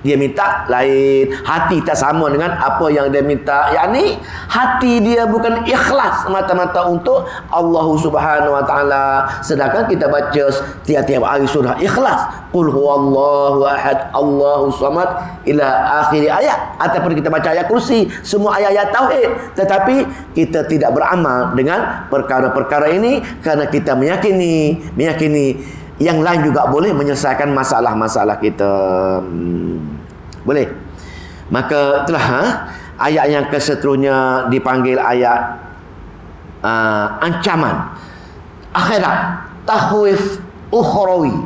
Dia minta lain, hati tak sama dengan apa yang dia minta. Yakni hati dia bukan ikhlas mata-mata untuk Allah Subhanahu Wa Taala. Sedangkan kita baca tiap-tiap hari surah Ikhlas, Qul huwallahu ahad, Allahu samad, ila akhir ayat. Ataupun kita baca ayat kursi, semua ayat-ayat tauhid, tetapi kita tidak beramal dengan perkara-perkara ini kerana kita meyakini yang lain juga boleh menyelesaikan masalah-masalah kita. Boleh. Maka itulah ayat yang keseterusnya dipanggil ayat ancaman akhirat, takhwif ukhrawi.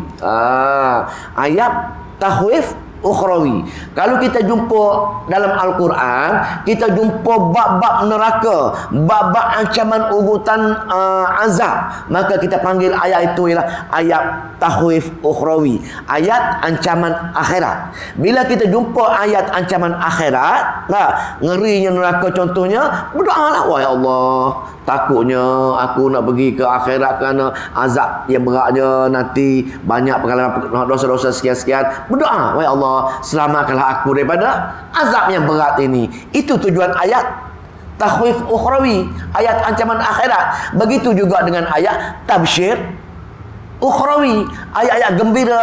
Ayat takhwif ukhrawi. Kalau kita jumpa dalam Al-Quran, kita jumpa bab-bab neraka, bab-bab ancaman ugutan azab, maka kita panggil ayat itu ialah ayat takhwif ukhrawi, ayat ancaman akhirat. Bila kita jumpa ayat ancaman akhirat, ngerinya neraka contohnya, berdoalah, wahai Allah, takutnya aku nak pergi ke akhirat kerana azab yang beratnya nanti, banyak pengalaman dosa-dosa sekian-sekian. Berdoa, wahai Allah, selamatkanlah aku daripada azab yang berat ini. Itu tujuan ayat takhwif ukhrawi, ayat ancaman akhirat. Begitu juga dengan ayat tabsyir ukhrawi, ayat-ayat gembira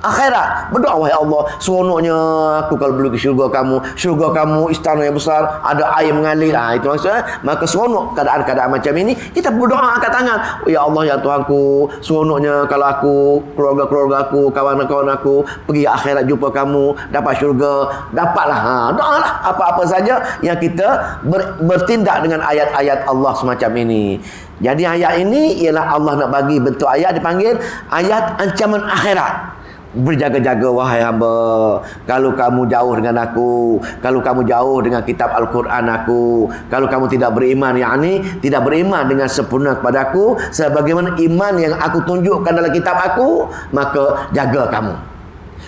akhirat. Berdoa, wahai Allah, seronoknya aku kalau pergi ke syurga kamu istana yang besar, ada air mengalir. Itu maksudnya, maka seronok keadaan-keadaan macam ini. Kita berdoa angkat tangan, ya Allah, ya Tuhanku, seronoknya kalau aku, keluarga-keluarga aku, kawan-kawan aku pergi akhirat jumpa kamu, dapat syurga, dapatlah. Doalah apa-apa saja yang kita bertindak dengan ayat-ayat Allah semacam ini. Jadi ayat ini ialah Allah nak bagi bentuk ayat, dipanggil ayat ancaman akhirat. Berjaga-jaga wahai hamba, kalau kamu jauh dengan aku, kalau kamu jauh dengan kitab Al-Quran aku, kalau kamu tidak beriman, yakni tidak beriman dengan sempurna kepada aku sebagaimana iman yang aku tunjukkan dalam kitab aku, maka jaga kamu.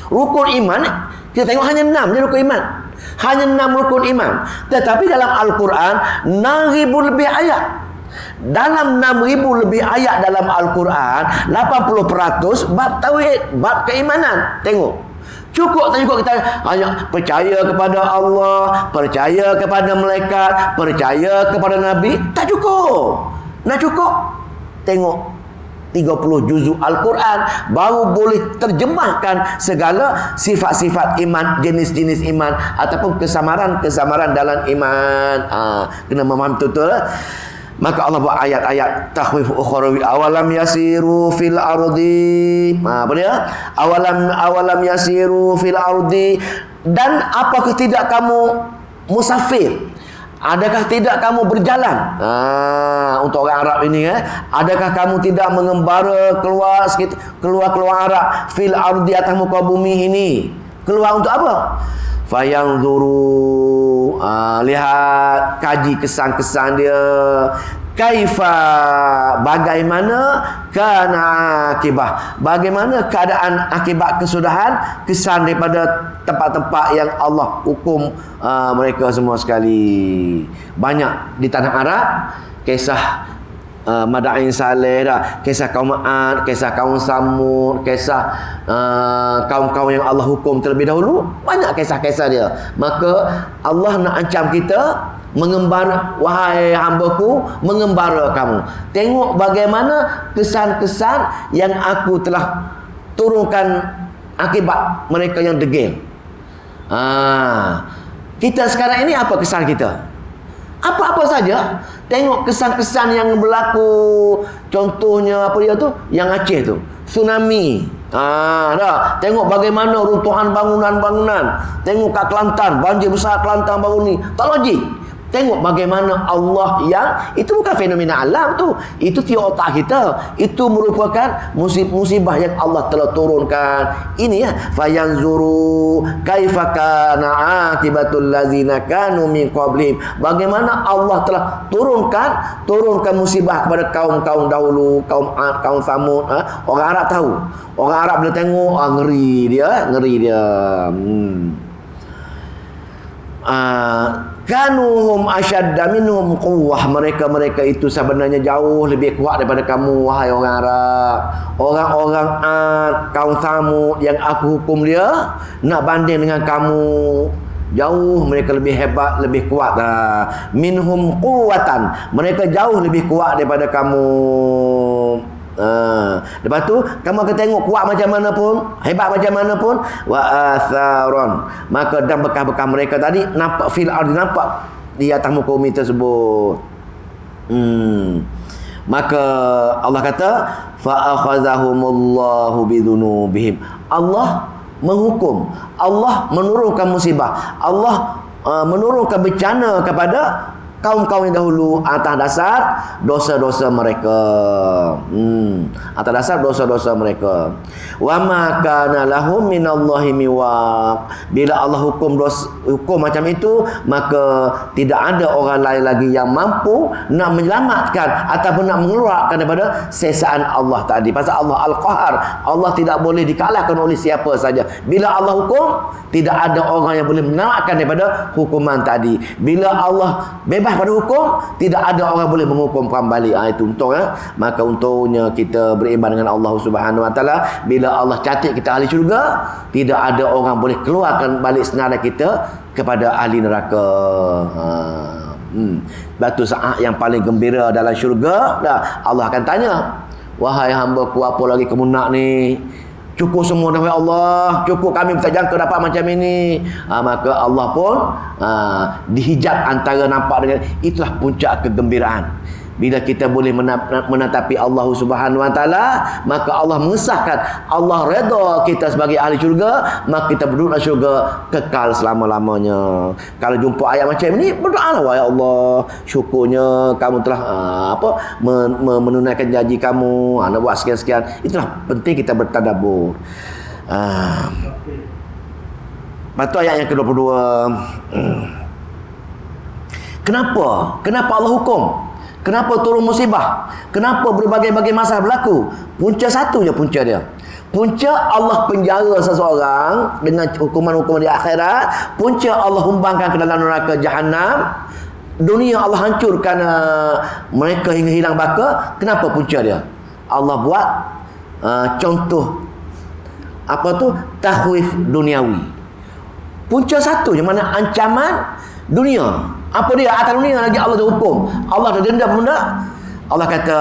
Rukun iman, kita tengok hanya 6 je rukun iman. Hanya 6 rukun iman. Tetapi dalam Al-Quran 6,000 lebih ayat. Dalam 6,000 lebih ayat dalam Al-Quran, 80% bab tauhid, bab keimanan. Tengok, cukup tak cukup kita hanya percaya kepada Allah, percaya kepada malaikat, percaya kepada Nabi? Tak cukup. Nak cukup, tengok 30 juzuk Al-Quran baru boleh terjemahkan segala sifat-sifat iman, jenis-jenis iman ataupun kesamaran-kesamaran dalam iman. Kena memaham betul-betul. Maka Allah buat ayat-ayat takhwif ukhrawi. Awalam yasiru fil ardi. Apa dia? Awalam yasiru fil ardi. Dan apakah tidak kamu musafir? Adakah tidak kamu berjalan? Untuk orang Arab ini, adakah kamu tidak mengembara keluar Arab fil ardi, atas muka bumi ini? Keluar untuk apa? Fayanzuru, lihat, kaji kesan-kesan dia. Kaifa, bagaimana kana akibah, bagaimana keadaan akibat kesudahan, kesan daripada tempat-tempat yang Allah hukum mereka semua sekali. Banyak di tanah Arab kisah Madain Saleh dah, kisah kaum Ad, kisah kaum Samud, kisah kaum-kaum yang Allah hukum terlebih dahulu. Banyak kisah-kisah dia. Maka Allah nak ancam kita, mengembara, wahai hambaku, mengembara kamu. Tengok bagaimana kesan-kesan yang aku telah turunkan akibat mereka yang degil. Kita sekarang ini apa kesan kita? Apa-apa saja. tengok kesan-kesan yang berlaku. Contohnya apa dia tu? Yang Aceh tu, tsunami. Dah. Tengok bagaimana runtuhan bangunan-bangunan. Tengok kat Kelantan, banjir besar Kelantan baru ni. Tak logik. Tengok bagaimana Allah yang itu bukan fenomena alam tu. Itu tiup otak kita. Itu merupakan musibah yang Allah telah turunkan. Ini ya, fayanzuru kaifa kana akibatul ladzina kanu min qablihim. Bagaimana Allah telah turunkan musibah kepada kaum-kaum dahulu, kaum Ad, kaum Samud. Orang Arab tahu. Orang Arab bila tengok ngeri dia. Kanuhum asyadda minhum quwwah. Mereka itu sebenarnya jauh lebih kuat daripada kamu, wahai orang Arab. Orang-orang Ad, kaum Samud yang aku hukum dia, nak banding dengan kamu, jauh mereka lebih hebat, lebih kuat. Minhum quwwatan, mereka jauh lebih kuat daripada kamu. Lepas tu kamu akan tengok kuat macam mana pun, hebat macam mana pun, wa atharon, maka dan bekas-bekas mereka tadi nampak fil ardi, nampak di atas muka bumi tersebut. Maka Allah kata fa akhazahumullahu bidzunubihim. Allah menghukum, Allah menurunkan musibah, Allah menurunkan bencana kepada kaum-kaum yang dahulu atas dasar dosa-dosa mereka. Atas dasar dosa-dosa mereka. Wa ma kana lahum minallahi miwaq. Bila Allah hukum macam itu, maka tidak ada orang lain lagi yang mampu nak menyelamatkan ataupun nak mengeluarkan daripada sesaan Allah tadi. Pasal Allah Al-Qahar, Allah tidak boleh dikalahkan oleh siapa saja. Bila Allah hukum, tidak ada orang yang boleh menyelamatkan daripada hukuman tadi. Bila Allah bebas pada hukum, tidak ada orang boleh menghukum kembali. Itu untung ya. Maka untungnya kita beriman dengan Allah Subhanahu Wa Taala. Bila Allah catat kita ahli syurga, tidak ada orang boleh keluarkan balik senarai kita kepada ahli neraka. Batu saat yang paling gembira dalam syurga, Allah akan tanya, wahai hamba-Ku, apa lagi kamu nak ni? Cukup semua dah, ya Allah. Cukup, kami tak jangka dapat macam ini. Maka Allah pun dihijab antara nampak dengan, itulah puncak kegembiraan. Bila kita boleh menatapi Allah Subhanahu Wa Taala, maka Allah mengesahkan, Allah redha kita sebagai ahli syurga, maka kita berduduk dalam syurga kekal selama-lamanya. Kalau jumpa ayat macam ini, berdoalah, wahai Allah, syukurnya kamu telah menunaikan janji kamu, nak buat sekian-sekian. Itulah penting kita bertadabbur. Lepas tu ayat yang ke-22. Kenapa Allah hukum? Kenapa turun musibah? Kenapa berbagai-bagai masalah berlaku? Punca satu je punca dia. Punca Allah penjara seseorang dengan hukuman-hukuman di akhirat. Punca Allah humbangkan ke dalam neraka Jahannam. Dunia Allah hancurkan mereka hingga hilang baka. Kenapa punca dia? Allah buat contoh apa tu? Takhwif duniawi. Punca satu je, mana ancaman dunia. Apa dia? Atas dunia lagi Allah dah hukum. Allah dah denda benda. Allah kata,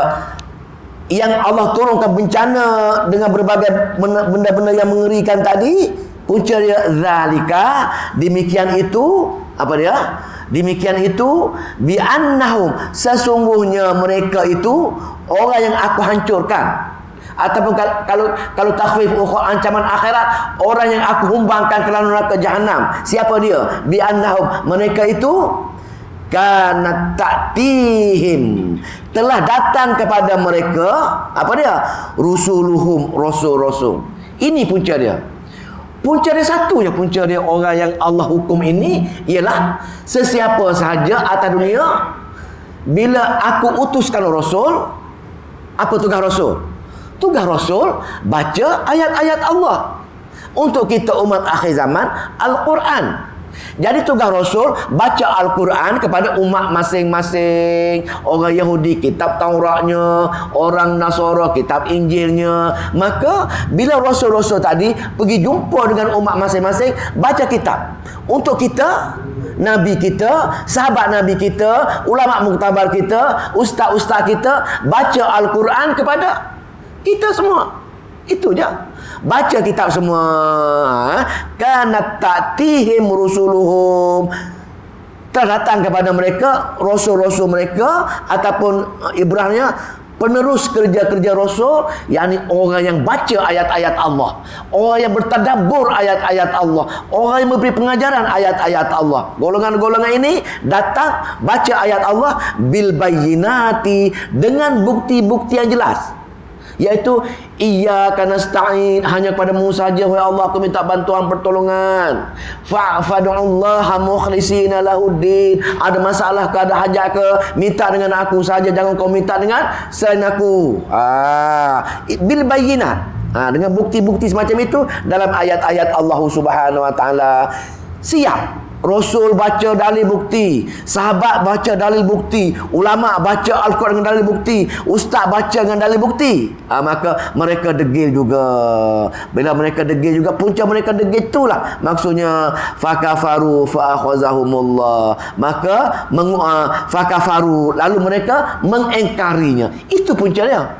yang Allah turunkan bencana dengan berbagai benda-benda yang mengerikan tadi, punca dia zalika, demikian itu, apa dia? Demikian itu bi annahum, sesungguhnya mereka itu orang yang aku hancurkan. Ataupun kalau takhfif ancaman akhirat, orang yang aku humbangkan ke dalam neraka Jahannam. Siapa dia? Bi annahum, mereka itu kanat ta'tihim, telah datang kepada mereka, apa dia? Rusuluhum, rasul-rasul. Ini punca dia. Punca dia satu je, punca dia orang yang Allah hukum ini ialah sesiapa sahaja atas dunia, bila aku utuskan rasul. Apa tugas rasul? Tugas rasul baca ayat-ayat Allah untuk kita umat akhir zaman, Al-Quran. Jadi tugas Rasul baca Al-Quran kepada umat masing-masing. Orang Yahudi kitab Tauratnya, orang Nasara kitab Injilnya. Maka bila Rasul-Rasul tadi pergi jumpa dengan umat masing-masing, baca kitab untuk kita, Nabi kita, sahabat Nabi kita, ulama muktabar kita, ustaz-ustaz kita, baca Al-Quran kepada kita semua. Itu je. Baca kitab semua. Kanat ta'tihim rusuluhum. telah datang kepada mereka rasul-rasul mereka ataupun ibrahnya penerus kerja-kerja rasul, yakni orang yang baca ayat-ayat Allah, orang yang bertadabbur ayat-ayat Allah, orang yang memberi pengajaran ayat-ayat Allah. Golongan-golongan ini datang baca ayat Allah bil bayyinati, dengan bukti-bukti yang jelas, iaitu iyyaka nasta'in, hanya kepadamu saja wahai Allah aku minta bantuan pertolongan. Fa'fadu'allaha mukhlishina lahuddin, ada masalah ke, ada hajat ke, minta dengan aku saja, jangan kau minta dengan selain aku. Bil bayyinat, dengan bukti-bukti semacam itu dalam ayat-ayat Allah Subhanahu wa taala. Siap Rasul baca dalil bukti, sahabat baca dalil bukti, ulama baca Al-Quran dengan dalil bukti, ustaz baca dengan dalil bukti, maka mereka degil juga. Bila mereka degil juga, punca mereka degil itulah maksudnya fakafaru fa'akhazahumullah, maka fakafaru, lalu mereka mengingkarinya. Itu punca dia.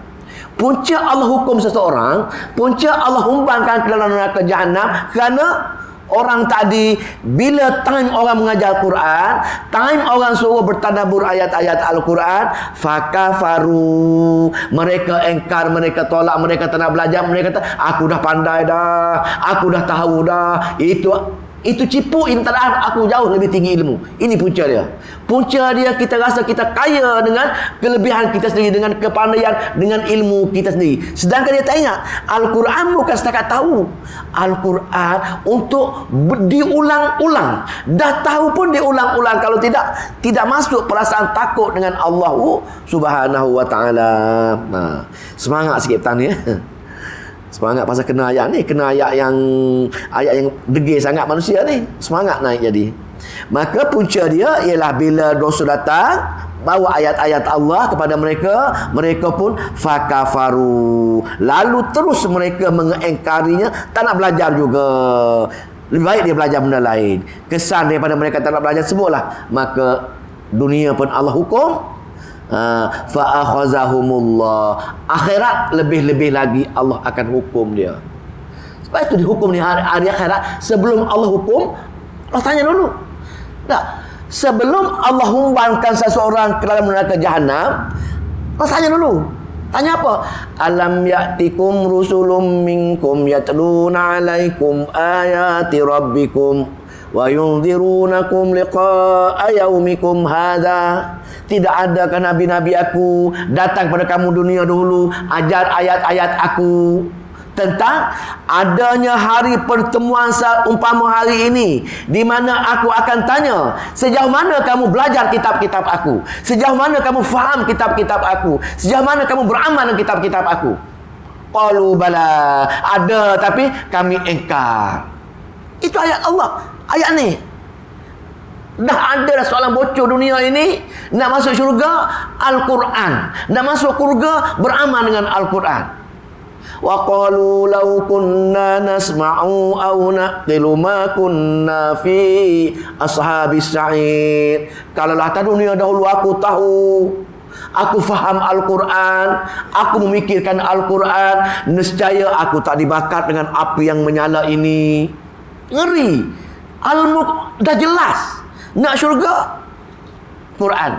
Punca Allah hukum seseorang, punca Allah humbankan ke dalam neraka jahanam kerana orang tadi, bila time orang mengajar Quran, time orang suruh bertadabbur ayat-ayat Al-Quran, fakafaru, mereka engkar, mereka tolak, mereka tak nak belajar, mereka kata aku dah pandai dah, aku dah tahu dah. Itu cipu intaraan, aku jauh lebih tinggi ilmu. Ini punca dia. Punca dia, kita rasa kita kaya dengan kelebihan kita sendiri, dengan kepandaian, dengan ilmu kita sendiri. Sedangkan dia tak ingat, Al-Quran bukan setakat tahu. Al-Quran untuk diulang-ulang. Dah tahu pun diulang-ulang. Kalau tidak masuk perasaan takut dengan Allah Subhanahu wa ta'ala. Semangat sikit petang ni ya. Semangat pasal kena ayat ni, kena ayat yang degil sangat manusia ni, semangat naik jadi. Maka punca dia ialah bila dosa datang, bawa ayat-ayat Allah kepada mereka, mereka pun fakafaru, lalu terus mereka mengingkarinya, tak nak belajar juga. Lebih baik dia belajar benda lain. Kesan daripada mereka tak nak belajar semua, maka dunia pun Allah hukum, fa'akhazahumullah, akhirat lebih-lebih lagi Allah akan hukum dia. Sebab itu dihukum di hari akhirat. Sebelum Allah hukum, Allah tanya dulu. Tak, sebelum Allah humbankan seseorang ke dalam neraka jahanam, Allah tanya dulu. Tanya apa? Alam ya'tikum rusulun minkum yatluna alaikum ayati rabbikum wa yunzirunakum liqa'a yaumikum hadha. Tidak adakah nabi-nabi aku datang pada kamu dunia dulu, ajar ayat-ayat aku tentang adanya hari pertemuan seumpama hari ini, di mana aku akan tanya sejauh mana kamu belajar kitab-kitab aku, sejauh mana kamu faham kitab-kitab aku, sejauh mana kamu beramal dengan kitab-kitab aku. Qalu bala, ada tapi kami engkar. Itu ayat Allah, ayat ni. Dah ada dah soalan bocor dunia ini. Nak masuk syurga, Al-Quran. Nak masuk syurga, beramal dengan Al-Quran. Wa qalu law kunna nasma'u aw naqilu ma kunna fi ashabis sa'ir. Kalau lah dunia dahulu aku tahu, aku faham Al-Quran, aku memikirkan Al-Quran, nescaya aku tak dibakar dengan api yang menyala ini. Ngeri. Dah jelas. Nak syurga, Quran.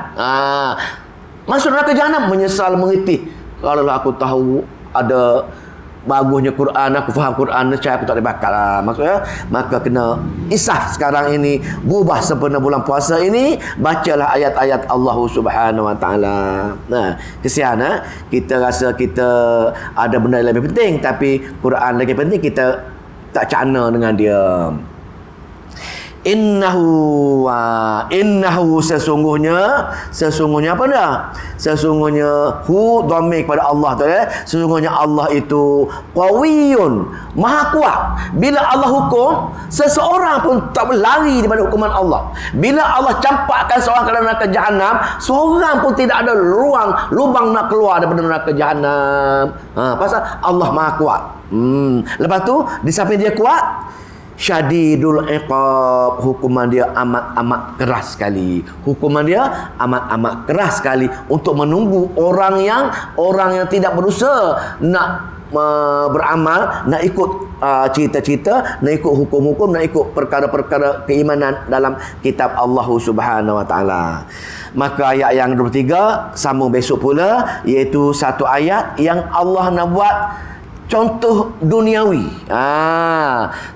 Masuk neraka jahanam, menyesal, mengetih. Kalau aku tahu ada bagusnya Quran, aku faham Quran, nescaya aku tak dibakar. Maksudnya, maka kena isaf sekarang ini, berubah sempena bulan puasa ini, bacalah ayat-ayat Allah Subhanahu wa ta'ala. Kesian kita rasa kita ada benda yang lebih penting, tapi Quran lagi penting, kita tak cana dengan dia. Innahu sesungguhnya apa dah? Sesungguhnya hu dhamir kepada Allah tu sesungguhnya Allah itu qawiyun, maha kuat. Bila Allah hukum, seseorang pun tak boleh lari daripada hukuman Allah. Bila Allah campakkan seorang ke dalam neraka jahanam, seorang pun tidak ada lubang nak keluar daripada neraka jahanam. Pasal Allah maha kuat. Lepas tu di samping dia kuat, syadidul iqab, hukuman dia amat-amat keras sekali. Hukuman dia amat-amat keras sekali untuk menunggu orang yang tidak berusaha nak beramal, nak ikut cerita-cerita, nak ikut hukum-hukum, nak ikut perkara-perkara keimanan dalam kitab Allah Subhanahu Wa Taala. Maka ayat yang 23 sambung besok pula, iaitu satu ayat yang Allah nak buat contoh duniawi.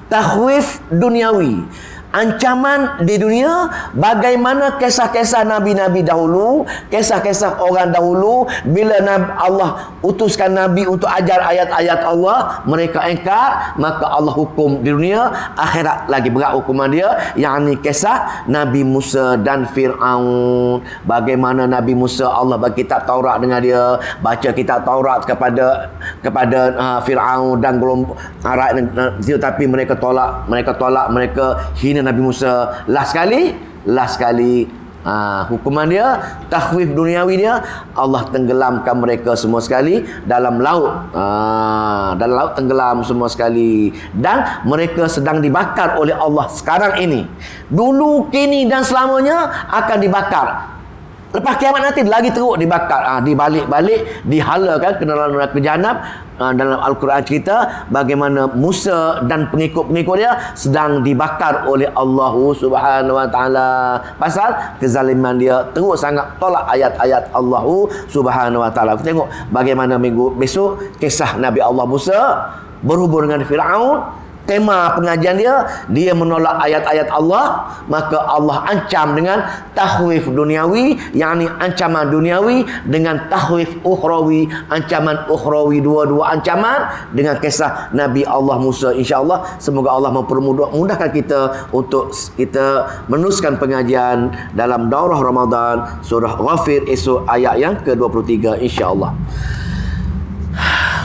Takhwif duniawi. Ancaman di dunia, bagaimana kisah-kisah Nabi-Nabi dahulu, kisah-kisah orang dahulu, bila Allah utuskan Nabi untuk ajar ayat-ayat Allah, mereka engkar, maka Allah hukum di dunia, akhirat lagi berat hukuman dia, yakni kisah Nabi Musa dan Fir'aun. Bagaimana Nabi Musa, Allah bagi kitab Taurat dengan dia, baca kitab Taurat kepada Fir'aun dan golongan Arab, tapi mereka tolak, mereka hina Nabi Musa. Last sekali hukuman dia, takhwif duniawi dia, Allah tenggelamkan mereka semua sekali dalam laut. Dalam laut tenggelam semua sekali, dan mereka sedang dibakar oleh Allah sekarang ini. Dulu, kini dan selamanya akan dibakar. Lepas kiamat nanti lagi teruk dibakar, dibalik-balik, dihalakan ke dalam neraka jahanam. Dalam Al-Quran cerita bagaimana Musa dan pengikut-pengikut dia sedang dibakar oleh Allah Subhanahu Wa Taala. Pasal kezaliman dia, teruk sangat tolak ayat-ayat Allah Subhanahu Wa Taala. Kita tengok bagaimana minggu besok kisah Nabi Allah Musa berhubung dengan Fir'aun. Tema pengajian dia menolak ayat-ayat Allah, maka Allah ancam dengan takhwif duniawi, yakni ancaman duniawi dengan takhwif ukhrawi, ancaman ukhrawi, dua-dua ancaman dengan kisah Nabi Allah Musa. InsyaAllah semoga Allah mempermudahkan kita untuk kita meneruskan pengajian dalam daurah Ramadan surah Ghafir esok ayat yang ke-23 insyaAllah.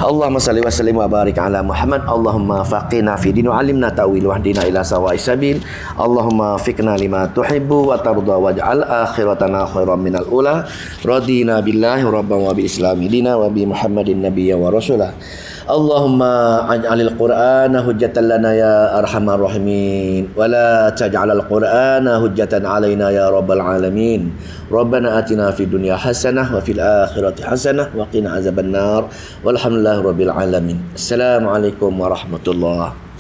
Allahumma salli wa sallim wa barik ala Muhammad. Allahumma faqina fi din wa alimna ta'wil wahdina ila sawa'is sabil. Allahumma fiqna lima tuhibbu wa tarda waj'al akhiratana khairan minal ula. Radina billahi rabban wa bil islami dina wa bi Muhammadin nabiyya wa rasulah. Allahumma aj'alil qur'ana hujjatan lana ya arhamar rahimin wa la taj'alal qur'ana hujjatan alaina ya rabbal alamin. Rabbana atina fid dunya hasanah wa fil akhirati hasanah wa qina azabannar. Walhamdulillahi rabbil alamin. Assalamualaikum warahmatullahi